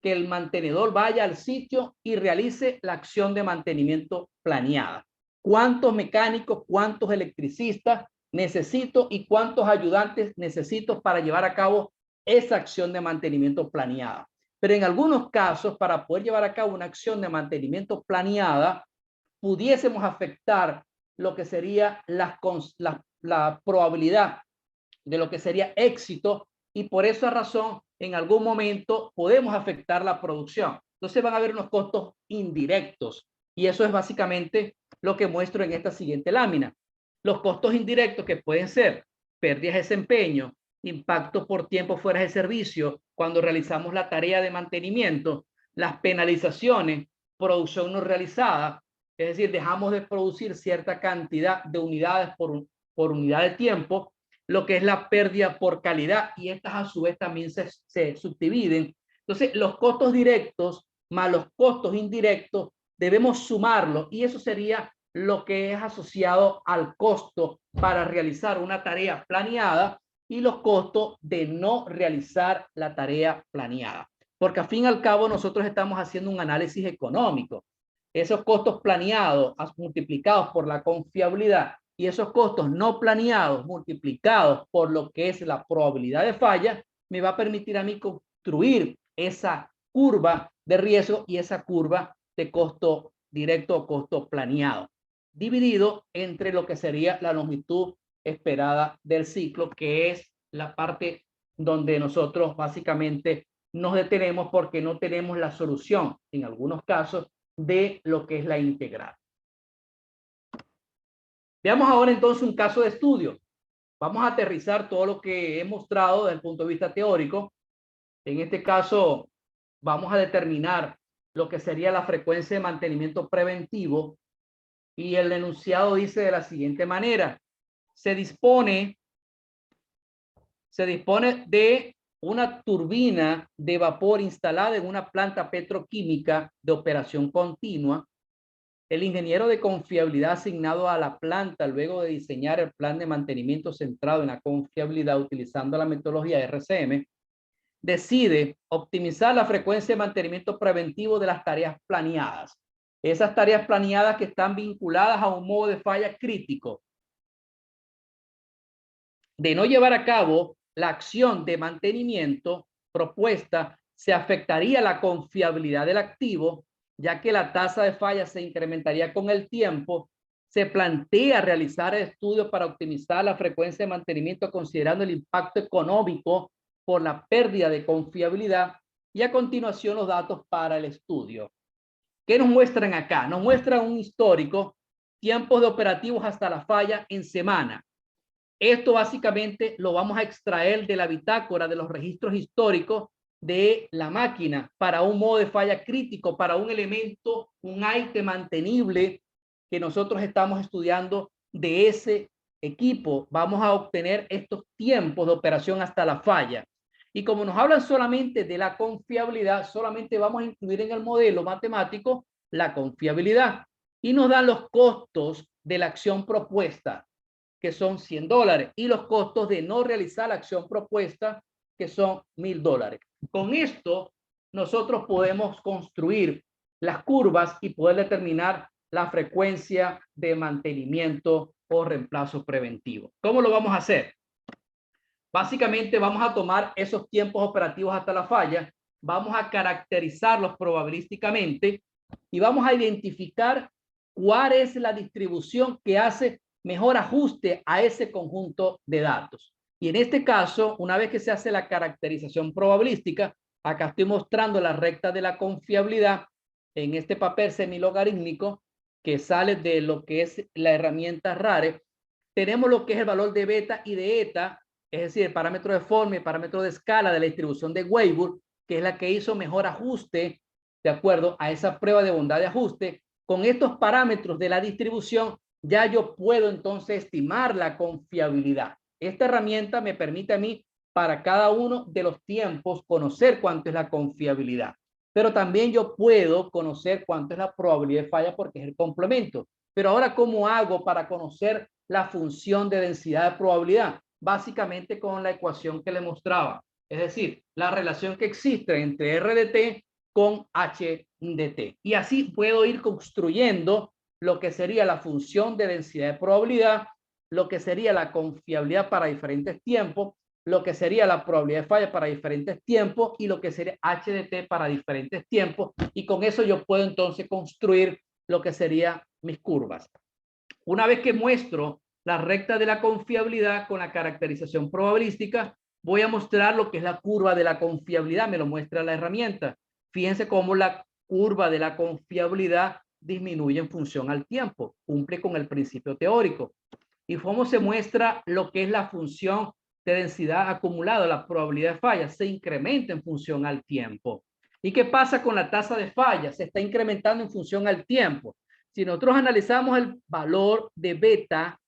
Speaker 1: que el mantenedor vaya al sitio y realice la acción de mantenimiento planeada? ¿Cuántos mecánicos, cuántos electricistas necesito y cuántos ayudantes necesito para llevar a cabo esa acción de mantenimiento planeada? Pero en algunos casos, para poder llevar a cabo una acción de mantenimiento planeada, pudiésemos afectar lo que sería la probabilidad de lo que sería éxito, y por esa razón en algún momento podemos afectar la producción. Entonces van a haber unos costos indirectos, y eso es básicamente lo que muestro en esta siguiente lámina. Los costos indirectos, que pueden ser pérdidas de desempeño, impacto por tiempo fuera de servicio cuando realizamos la tarea de mantenimiento, las penalizaciones, producción no realizada, es decir, dejamos de producir cierta cantidad de unidades por unidad de tiempo, lo que es la pérdida por calidad, y estas a su vez también se subdividen. Entonces, los costos directos más los costos indirectos debemos sumarlos, y eso sería lo que es asociado al costo para realizar una tarea planeada y los costos de no realizar la tarea planeada. porque al fin y al cabo nosotros estamos haciendo un análisis económico. Esos costos planeados multiplicados por la confiabilidad y esos costos no planeados multiplicados por lo que es la probabilidad de falla, me va a permitir a mí construir esa curva de riesgo y esa curva de costo directo o costo planeado, dividido entre lo que sería la longitud esperada del ciclo, que es la parte donde nosotros básicamente nos detenemos porque no tenemos la solución, en algunos casos, de lo que es la integral. Veamos ahora entonces un caso de estudio. Vamos a aterrizar todo lo que he mostrado desde el punto de vista teórico. En este caso, vamos a determinar lo que sería la frecuencia de mantenimiento preventivo y el enunciado dice de la siguiente manera. Se dispone de una turbina de vapor instalada en una planta petroquímica de operación continua. El ingeniero de confiabilidad asignado a la planta luego de diseñar el plan de mantenimiento centrado en la confiabilidad utilizando la metodología RCM, decide optimizar la frecuencia de mantenimiento preventivo de las tareas planeadas. Esas tareas planeadas que están vinculadas a un modo de falla crítico. De no llevar a cabo la acción de mantenimiento propuesta, se afectaría la confiabilidad del activo, ya que la tasa de falla se incrementaría con el tiempo. Se plantea realizar estudios para optimizar la frecuencia de mantenimiento considerando el impacto económico por la pérdida de confiabilidad y a continuación los datos para el estudio. ¿Qué nos muestran acá? Nos muestran un histórico, tiempos de operativos hasta la falla en semana. Esto básicamente lo vamos a extraer de la bitácora de los registros históricos de la máquina para un modo de falla crítico, para un elemento, un ítem mantenible que nosotros estamos estudiando de ese equipo. Vamos a obtener estos tiempos de operación hasta la falla. Y como nos hablan solamente de la confiabilidad, solamente vamos a incluir en el modelo matemático la confiabilidad. Y nos dan los costos de la acción propuesta, que son $100, y los costos de no realizar la acción propuesta, que son $1000. Con esto, nosotros podemos construir las curvas y poder determinar la frecuencia de mantenimiento o reemplazo preventivo. ¿Cómo lo vamos a hacer? Básicamente vamos a tomar esos tiempos operativos hasta la falla, vamos a caracterizarlos probabilísticamente y vamos a identificar cuál es la distribución que hace mejor ajuste a ese conjunto de datos. Y en este caso, una vez que se hace la caracterización probabilística, acá estoy mostrando la recta de la confiabilidad en este papel semilogarítmico que sale de lo que es la herramienta RARE. Tenemos lo que es el valor de beta y de eta, es decir, el parámetro de forma y el parámetro de escala de la distribución de Weibull, que es la que hizo mejor ajuste de acuerdo a esa prueba de bondad de ajuste. Con estos parámetros de la distribución, ya yo puedo entonces estimar la confiabilidad. Esta herramienta me permite a mí, para cada uno de los tiempos, conocer cuánto es la confiabilidad. Pero también yo puedo conocer cuánto es la probabilidad de falla porque es el complemento. Pero ahora, ¿cómo hago para conocer la función de densidad de probabilidad? Básicamente con la ecuación que le mostraba. Es decir, la relación que existe entre R de t con H de t. Y así puedo ir construyendo lo que sería la función de densidad de probabilidad, lo que sería la confiabilidad para diferentes tiempos, lo que sería la probabilidad de falla para diferentes tiempos y lo que sería H de t para diferentes tiempos. Y con eso yo puedo entonces construir lo que serían mis curvas. Una vez que muestro la recta de la confiabilidad con la caracterización probabilística, voy a mostrar lo que es la curva de la confiabilidad, me lo muestra la herramienta. Fíjense cómo la curva de la confiabilidad disminuye en función al tiempo, cumple con el principio teórico. Y cómo se muestra lo que es la función de densidad acumulada, la probabilidad de falla, se incrementa en función al tiempo. ¿Y qué pasa con la tasa de falla? Se está incrementando en función al tiempo. Si nosotros analizamos el valor de beta,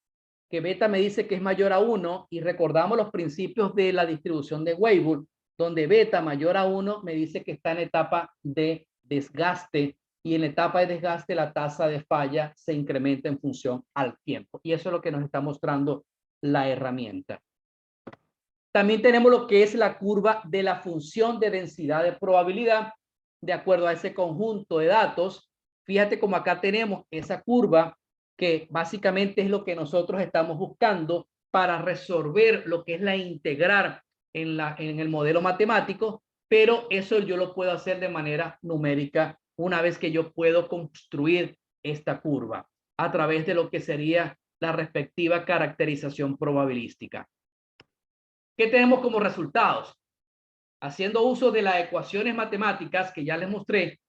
Speaker 1: que beta me dice que es mayor a 1, y recordamos los principios de la distribución de Weibull, donde beta mayor a 1 me dice que está en etapa de desgaste, y en la etapa de desgaste la tasa de falla se incrementa en función al tiempo. Y eso es lo que nos está mostrando la herramienta. También tenemos lo que es la curva de la función de densidad de probabilidad de acuerdo a ese conjunto de datos. Fíjate como acá tenemos esa curva que básicamente es lo que nosotros estamos buscando para resolver lo que es la integral en el modelo matemático, pero eso yo lo puedo hacer de manera numérica una vez que yo puedo construir esta curva a través de lo que sería la respectiva caracterización probabilística. ¿Qué tenemos como resultados? Haciendo uso de las ecuaciones matemáticas que ya les mostré,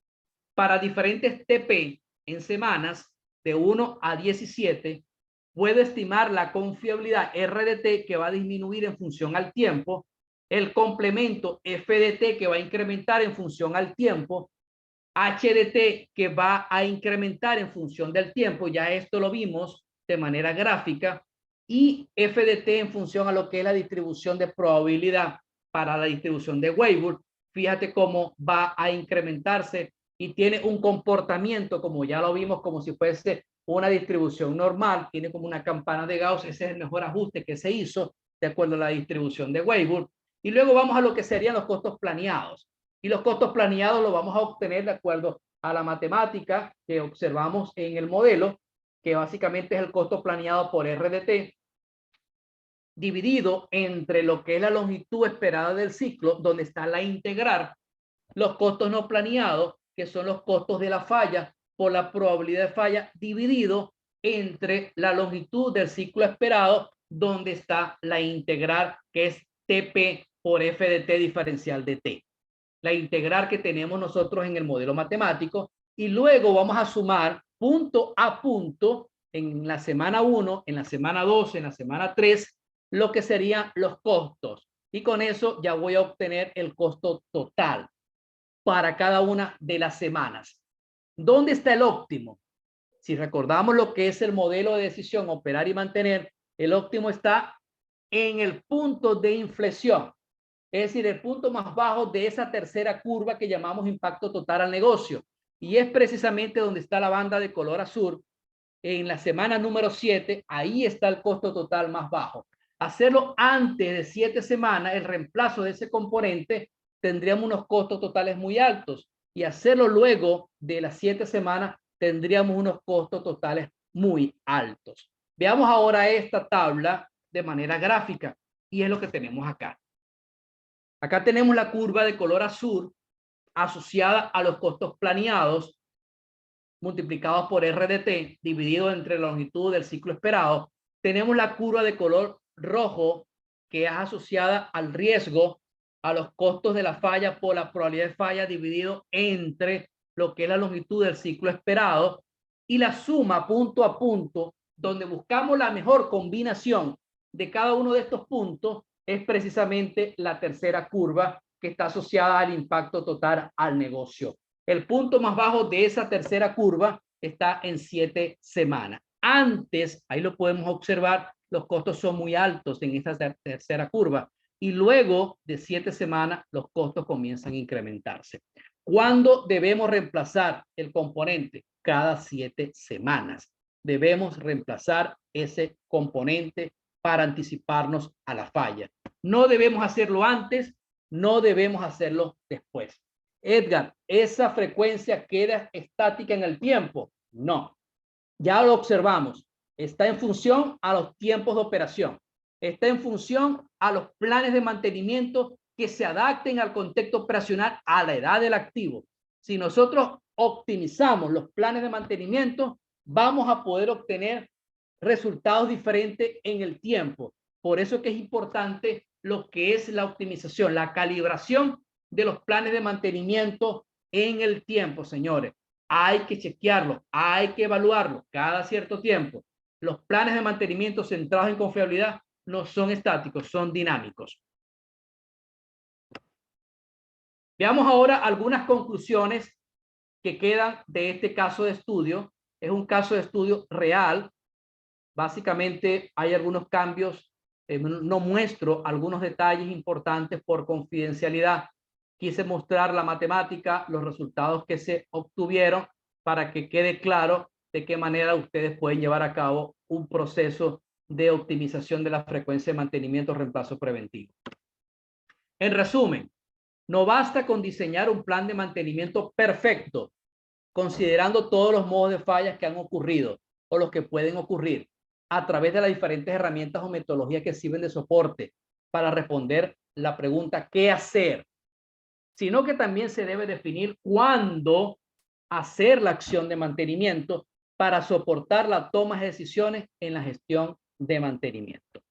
Speaker 1: para diferentes TP en semanas de 1 a 17, puedo estimar la confiabilidad R de T que va a disminuir en función al tiempo, el complemento F de T que va a incrementar en función al tiempo, H de T que va a incrementar en función del tiempo, ya esto lo vimos de manera gráfica, y F de T en función a lo que es la distribución de probabilidad para la distribución de Weibull. Fíjate cómo va a incrementarse y tiene un comportamiento, como ya lo vimos, como si fuese una distribución normal, tiene como una campana de Gauss. Ese es el mejor ajuste que se hizo de acuerdo a la distribución de Weibull. Y luego vamos a lo que serían los costos planeados. Y los costos planeados los vamos a obtener de acuerdo a la matemática que observamos en el modelo, que básicamente es el costo planeado por R de T, dividido entre lo que es la longitud esperada del ciclo, donde está la integral, los costos no planeados, que son los costos de la falla por la probabilidad de falla, dividido entre la longitud del ciclo esperado, donde está la integral, que es TP por F de T diferencial de T. La integral que tenemos nosotros en el modelo matemático, y luego vamos a sumar punto a punto en la semana 1, en la semana 2, en la semana 3, lo que serían los costos. Y con eso ya voy a obtener el costo total para cada una de las semanas. ¿Dónde está el óptimo? Si recordamos lo que es el modelo de decisión, operar y mantener, el óptimo está en el punto de inflexión. Es decir, el punto más bajo de esa tercera curva que llamamos impacto total al negocio. Y es precisamente donde está la banda de color azul. En la semana número 7, ahí está el costo total más bajo. Hacerlo antes de 7 semanas, el reemplazo de ese componente, tendríamos unos costos totales muy altos. Y hacerlo luego de las 7 semanas, tendríamos unos costos totales muy altos. Veamos ahora esta tabla de manera gráfica. Y es lo que tenemos acá. Acá tenemos la curva de color azul asociada a los costos planeados multiplicados por R de T dividido entre la longitud del ciclo esperado. Tenemos la curva de color rojo que es asociada al riesgo, a los costos de la falla por la probabilidad de falla dividido entre lo que es la longitud del ciclo esperado, y la suma punto a punto, donde buscamos la mejor combinación de cada uno de estos puntos, es precisamente la tercera curva que está asociada al impacto total al negocio. El punto más bajo de esa tercera curva está en 7 semanas. Antes, ahí lo podemos observar, los costos son muy altos en esta tercera curva. Y luego de 7 semanas, los costos comienzan a incrementarse. ¿Cuándo debemos reemplazar el componente? Cada 7 semanas. Debemos reemplazar ese componente para anticiparnos a la falla. No debemos hacerlo antes, no debemos hacerlo después. Edgar, ¿esa frecuencia queda estática en el tiempo? No, ya lo observamos. Está en función a los tiempos de operación. Está en función a los planes de mantenimiento que se adapten al contexto operacional a la edad del activo. Si nosotros optimizamos los planes de mantenimiento, vamos a poder obtener resultados diferentes en el tiempo. Por eso es que es importante lo que es la optimización, la calibración de los planes de mantenimiento en el tiempo, señores. Hay que chequearlo, hay que evaluarlo cada cierto tiempo. Los planes de mantenimiento centrados en confiabilidad no son estáticos, son dinámicos. Veamos ahora algunas conclusiones que quedan de este caso de estudio. Es un caso de estudio real. Básicamente hay algunos cambios. No muestro algunos detalles importantes por confidencialidad. Quise mostrar la matemática, los resultados que se obtuvieron para que quede claro de qué manera ustedes pueden llevar a cabo un proceso de optimización de la frecuencia de mantenimiento o reemplazo preventivo. En resumen, no basta con diseñar un plan de mantenimiento perfecto, considerando todos los modos de fallas que han ocurrido o los que pueden ocurrir a través de las diferentes herramientas o metodologías que sirven de soporte para responder la pregunta ¿qué hacer? Sino que también se debe definir cuándo hacer la acción de mantenimiento para soportar la toma de decisiones en la gestión de mantenimiento.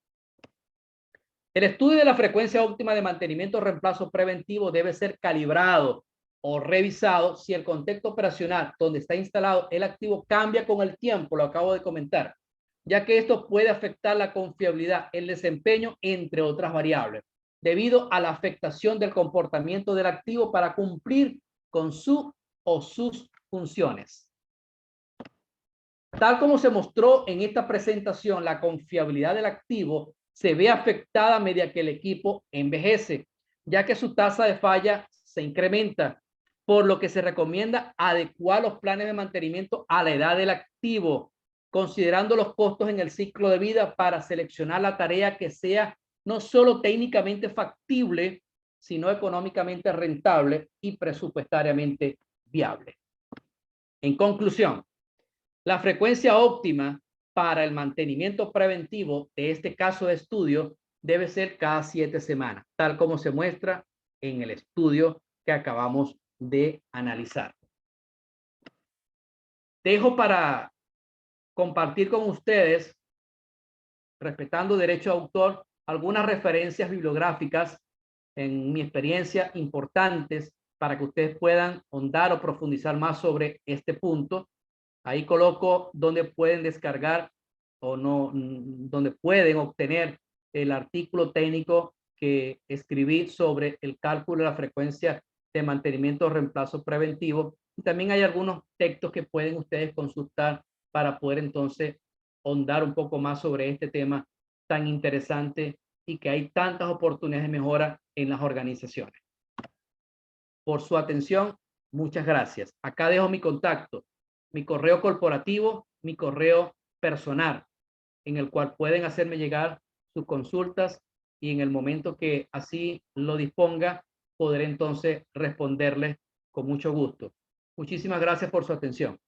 Speaker 1: El estudio de la frecuencia óptima de mantenimiento o reemplazo preventivo debe ser calibrado o revisado si el contexto operacional donde está instalado el activo cambia con el tiempo, lo acabo de comentar, ya que esto puede afectar la confiabilidad, el desempeño, entre otras variables, debido a la afectación del comportamiento del activo para cumplir con su o sus funciones. Tal como se mostró en esta presentación, la confiabilidad del activo se ve afectada a medida que el equipo envejece, ya que su tasa de falla se incrementa, por lo que se recomienda adecuar los planes de mantenimiento a la edad del activo, considerando los costos en el ciclo de vida para seleccionar la tarea que sea no solo técnicamente factible, sino económicamente rentable y presupuestariamente viable. En conclusión, la frecuencia óptima para el mantenimiento preventivo de este caso de estudio debe ser cada 7 semanas, tal como se muestra en el estudio que acabamos de analizar. Dejo para compartir con ustedes, respetando derecho de autor, algunas referencias bibliográficas en mi experiencia importantes para que ustedes puedan ahondar o profundizar más sobre este punto. Ahí coloco donde pueden descargar o no, donde pueden obtener el artículo técnico que escribí sobre el cálculo de la frecuencia de mantenimiento o reemplazo preventivo. Y también hay algunos textos que pueden ustedes consultar para poder entonces ahondar un poco más sobre este tema tan interesante y que hay tantas oportunidades de mejora en las organizaciones. Por su atención, muchas gracias. Acá dejo mi contacto, mi correo corporativo, mi correo personal, en el cual pueden hacerme llegar sus consultas y en el momento que así lo disponga, podré entonces responderles con mucho gusto. Muchísimas gracias por su atención.